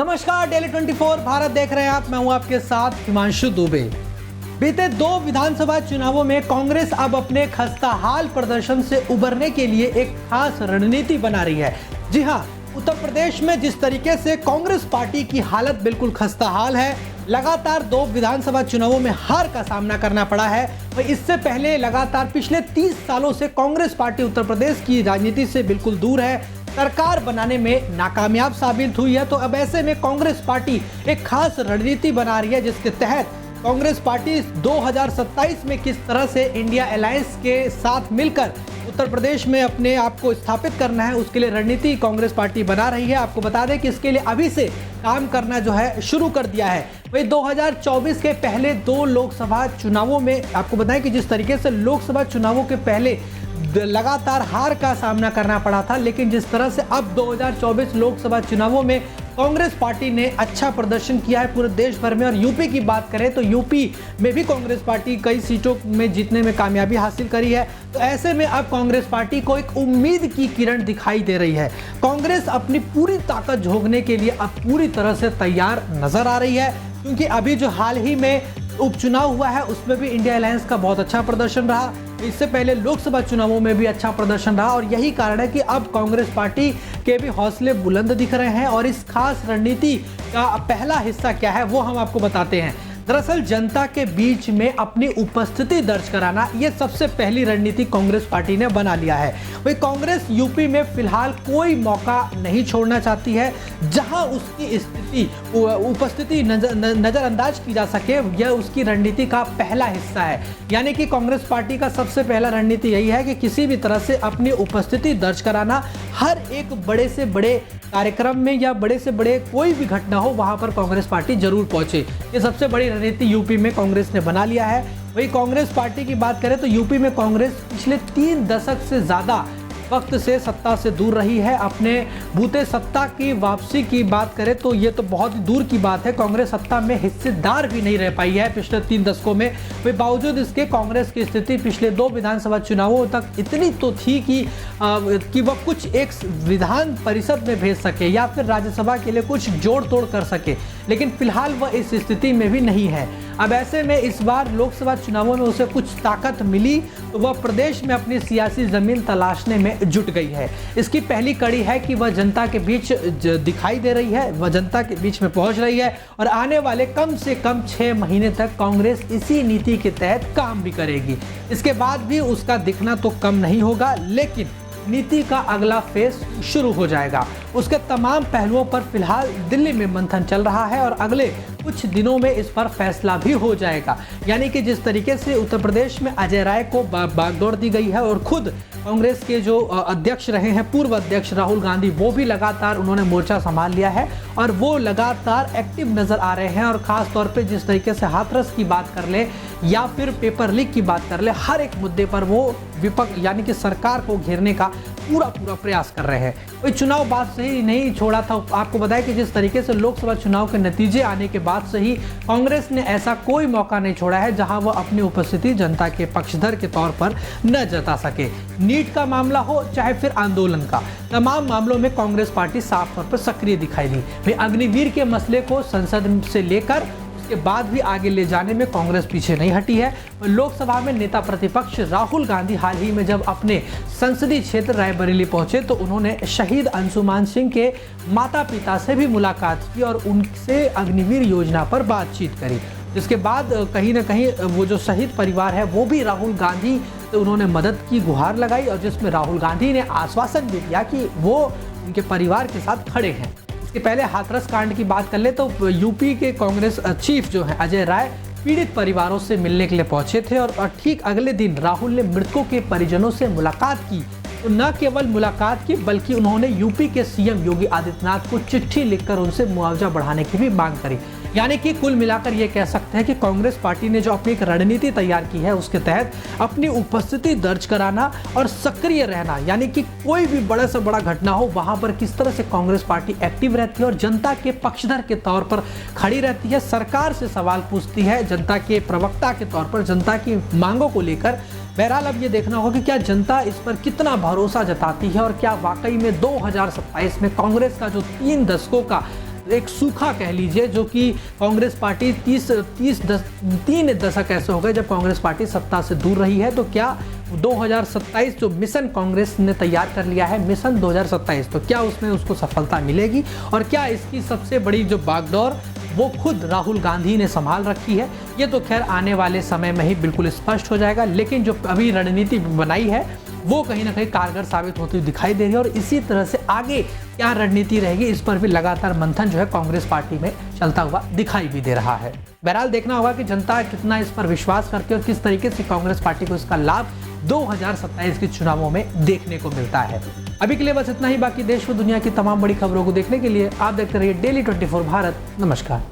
नमस्कार, डेली 24 भारत देख रहे हैं आप। मैं हूं आपके साथ हिमांशु दुबे। बीते 2 विधानसभा चुनावों में कांग्रेस अब अपने खस्ताहाल प्रदर्शन से उबरने के लिए एक खास रणनीति बना रही है। जी हां, उत्तर प्रदेश में जिस तरीके से कांग्रेस पार्टी की हालत बिल्कुल खस्ताहाल है, लगातार 2 विधानसभा चुनावों में हार का सामना करना पड़ा है। और इससे पहले लगातार पिछले 30 सालों से कांग्रेस पार्टी उत्तर प्रदेश की राजनीति से बिल्कुल दूर है, सरकार बनाने में नाकामयाब साबित हुई है। तो अब ऐसे में कांग्रेस पार्टी एक खास रणनीति बना रही है, जिसके तहत कांग्रेस पार्टी 2027 में किस तरह से इंडिया अलायंस के साथ मिलकर उत्तर प्रदेश में अपने आप को स्थापित करना है, उसके लिए रणनीति कांग्रेस पार्टी बना रही है। आपको बता दें कि इसके लिए अभी से काम करना जो है शुरू कर दिया है। वही 2024 के पहले 2 लोकसभा चुनावों में आपको बताएं कि जिस तरीके से लोकसभा चुनावों के पहले लगातार हार का सामना करना पड़ा था, लेकिन जिस तरह से अब 2024 लोकसभा चुनावों में कांग्रेस पार्टी ने अच्छा प्रदर्शन किया है पूरे देश भर में। और यूपी की बात करें तो यूपी में भी कांग्रेस पार्टी कई सीटों में जीतने में कामयाबी हासिल करी है। तो ऐसे में अब कांग्रेस पार्टी को एक उम्मीद की किरण दिखाई दे रही है। कांग्रेस अपनी पूरी ताकत झोंकने के लिए अब पूरी तरह से तैयार नजर आ रही है, क्योंकि अभी जो हाल ही में उपचुनाव हुआ है उसमें भी इंडिया अलायंस का बहुत अच्छा प्रदर्शन रहा। इससे पहले लोकसभा चुनावों में भी अच्छा प्रदर्शन रहा, और यही कारण है कि अब कांग्रेस पार्टी के भी हौसले बुलंद दिख रहे हैं। और इस खास रणनीति का पहला हिस्सा क्या है वो हम आपको बताते हैं। दरअसल जनता के बीच में अपनी उपस्थिति दर्ज कराना, ये सबसे पहली रणनीति कांग्रेस पार्टी ने बना लिया है। वही कांग्रेस यूपी में फिलहाल कोई मौका नहीं छोड़ना चाहती है जहां उसकी स्थिति उपस्थिति नजरअंदाज की जा सके। यह उसकी रणनीति का पहला हिस्सा है। यानी कि कांग्रेस पार्टी का सबसे पहला रणनीति यही है कि किसी भी तरह से अपनी उपस्थिति दर्ज कराना, हर एक बड़े से बड़े कार्यक्रम में या बड़े से बड़े कोई भी घटना हो वहां पर कांग्रेस पार्टी जरूर पहुंचे। ये सबसे बड़ी रणनीति यूपी में कांग्रेस ने बना लिया है। वही कांग्रेस पार्टी की बात करें तो यूपी में कांग्रेस पिछले 3 दशक से ज्यादा वक्त से सत्ता से दूर रही है। अपने बूते सत्ता की वापसी की बात करें तो ये तो बहुत ही दूर की बात है। कांग्रेस सत्ता में हिस्सेदार भी नहीं रह पाई है पिछले 3 दशकों में। वे बावजूद इसके कांग्रेस की स्थिति पिछले 2 विधानसभा चुनावों तक इतनी तो थी कि वह कुछ एक विधान परिषद में भेज सके या फिर राज्यसभा के लिए कुछ जोड़ तोड़ कर सके, लेकिन फिलहाल वह इस स्थिति में भी नहीं है। अब ऐसे में इस बार लोकसभा चुनावों में उसे कुछ ताकत मिली तो वह प्रदेश में अपनी सियासी जमीन तलाशने में जुट गई है। इसकी पहली कड़ी है कि वह जनता के बीच दिखाई दे रही है, वह जनता के बीच में पहुंच रही है, और आने वाले कम से कम 6 महीने तक कांग्रेस इसी नीति के तहत काम भी करेगी। इसके बाद भी उसका दिखना तो कम नहीं होगा, लेकिन नीति का अगला फेज शुरू हो जाएगा। उसके तमाम पहलुओं पर फिलहाल दिल्ली में मंथन चल रहा है और अगले कुछ दिनों में इस पर फैसला भी हो जाएगा। यानी कि जिस तरीके से उत्तर प्रदेश में अजय राय को बागडोर दी गई है, और खुद कांग्रेस के जो अध्यक्ष रहे हैं पूर्व अध्यक्ष राहुल गांधी, वो भी लगातार उन्होंने मोर्चा संभाल लिया है और वो लगातार एक्टिव नजर आ रहे हैं। और खास तौर पे जिस तरीके से हाथरस की बात कर ले या फिर पेपर लीक की बात कर ले, हर एक मुद्दे पर वो विपक्ष यानी कि सरकार को घेरने का पूरा प्रयास कर रहे हैं। कोई चुनाव बाद से ही नहीं छोड़ा था। आपको बताया कि जिस तरीके से लोकसभा चुनाव के नतीजे आने के बाद से ही कांग्रेस ने ऐसा कोई मौका नहीं छोड़ा है जहां वह अपनी उपस्थिति जनता के पक्षधर के तौर पर न जता सके। नीट का मामला हो चाहे फिर आंदोलन का, तमाम मामलों में कांग्रेस पार्टी साफ तौर पर सक्रिय दिखाई दी। वे अग्निवीर के मसले को संसद से लेकर के बाद भी आगे ले जाने में कांग्रेस पीछे नहीं हटी है। लोकसभा में नेता प्रतिपक्ष राहुल गांधी हाल ही में जब अपने संसदीय क्षेत्र रायबरेली पहुंचे तो उन्होंने शहीद अंशुमान सिंह के माता पिता से भी मुलाकात की और उनसे अग्निवीर योजना पर बातचीत करी। जिसके बाद कहीं ना कहीं वो जो शहीद परिवार है वो भी राहुल गांधी तो उन्होंने मदद की गुहार लगाई, और जिसमें राहुल गांधी ने आश्वासन भी दिया कि वो उनके परिवार के साथ खड़े हैं। इसके पहले हाथरस कांड की बात कर ले तो यूपी के कांग्रेस चीफ जो है अजय राय पीड़ित परिवारों से मिलने के लिए पहुंचे थे, और ठीक अगले दिन राहुल ने मृतकों के परिजनों से मुलाकात की। तो न केवल मुलाकात की बल्कि उन्होंने यूपी के सीएम योगी आदित्यनाथ को चिट्ठी लिखकर उनसे मुआवजा बढ़ाने की भी मांग करी। यानी कि कुल मिलाकर ये कह सकते हैं कि कांग्रेस पार्टी ने जो अपनी एक रणनीति तैयार की है उसके तहत अपनी उपस्थिति दर्ज कराना और सक्रिय रहना, यानी कि कोई भी बड़ा से बड़ा घटना हो वहां पर किस तरह से कांग्रेस पार्टी एक्टिव रहती है और जनता के पक्षधर के तौर पर खड़ी रहती है, सरकार से सवाल पूछती है, जनता के प्रवक्ता के तौर पर जनता की मांगों को लेकर। बहरहाल अब ये देखना होगा कि क्या जनता इस पर कितना भरोसा जताती है और क्या वाकई में 2027 में कांग्रेस का जो 3 दशकों का एक सूखा कह लीजिए, जो कि कांग्रेस पार्टी 3 दशक ऐसे हो गए जब कांग्रेस पार्टी सत्ता से दूर रही है। तो क्या 2027 जो मिशन कांग्रेस ने तैयार कर लिया है, मिशन 2027, तो क्या उसमें उसको सफलता मिलेगी? और क्या इसकी सबसे बड़ी जो बागडोर वो खुद राहुल गांधी ने संभाल रखी है? ये तो खैर आने वाले समय में ही बिल्कुल स्पष्ट हो जाएगा, लेकिन जो अभी रणनीति बनाई है वो कहीं ना कहीं कारगर साबित होती हुई दिखाई दे रही है। और इसी तरह से आगे क्या रणनीति रहेगी, इस पर भी लगातार मंथन जो है कांग्रेस पार्टी में चलता हुआ दिखाई भी दे रहा है। बहरहाल देखना होगा कि जनता कितना इस पर विश्वास करती है और किस तरीके से कांग्रेस पार्टी को इसका लाभ 2027 के चुनावों में देखने को मिलता है। अभी के लिए बस इतना ही। बाकी देश व दुनिया की तमाम बड़ी खबरों को देखने के लिए आप देखते रहिए डेली 24 भारत। नमस्कार।